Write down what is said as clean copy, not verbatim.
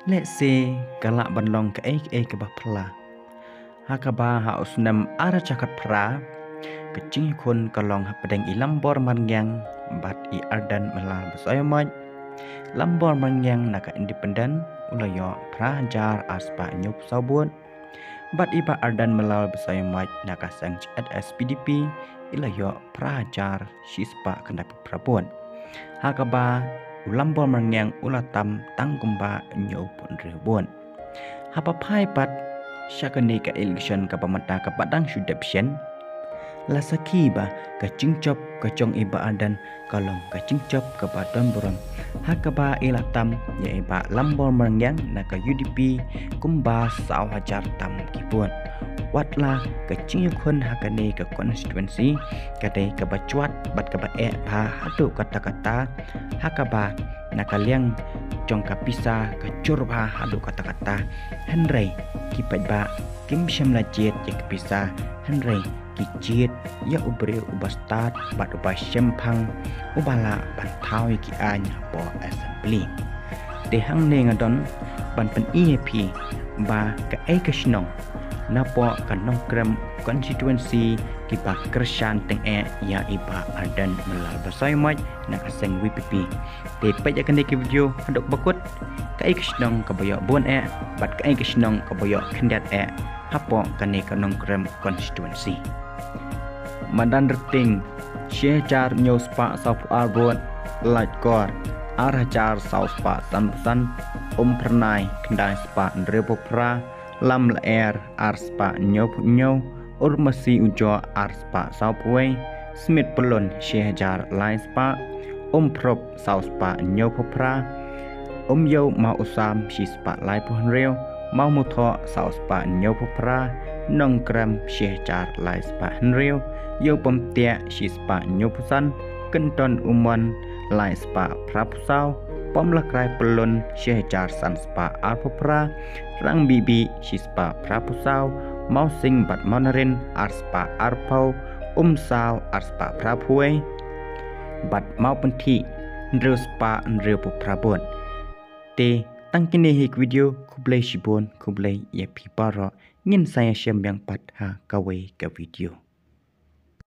Let's say galak bandlong ke ke bah pela. Hakaba ha usnam ara cakat pra kecing kun kalong ha pedang ilam bor mangyang bat I ardan melal besoyamaj lambor mangyang naka independen ulayo prajar aspa nyup sabun bat iba ardan melal besoyamaj naka sang at SPDP ilayo prajar sispa kendap prabon. Hakaba ulambor mangyang ulatam tangkumba nyupun rebon. Hapa pai pat syakane ka election ka pamata ka padang sudapsyen la sakiba ka cingcop ka cong iba adan kalong ka cingcop ka badan burang hakaba ilatam ya iba lambor mangyang na ka UDP kumba saw hajar tam kipun watla ka cingkun hakane ka constituency kate ka bacuat bat ka ba hatu kata-kata hakaba nakaliang jong kapisa kacurba hadu kata-kata Henry kipat ba kim syamla jet ya kapisa Henry kicit ya ubre ubastat bat ubas syempang ubala pantau ki anya po assembly de hang ne ngadon ban pen EAP ba ka ekasnong napo kanong gram constituency ki ba kersan teng ya iba adan melal basaymaj na kaseng WPP de pajak kan ke video hadok bakut ka ekasnong ka boyo bon bat ka ekasnong ka boyo kandidat hapo kane kanong gram constituency madan reting shejar news pa south arbon like god arajar south pa samsan pernai kendai spa repopra lam laer arspa nyop urmasi ujo arspa southway smith pelon shejar line spa prop south pa nyopopra yo ma usam shispa lai pohonreo mau mutho south pa nyopopra nong gram shejar lai spa henreo yo pemtia shispa nyopusan kenton umon lai spa prapusau pom lakrai pelon shejar san spa arpopra rang bibi shispa prapusau mau sing bat monerin arspa arpau saw arspa prapuai bat mau penti ndrew spa ndrew prabon te tangkini hik video kublai shibon kublai ya piparo ngin saya syam yang pat ha kawai ke video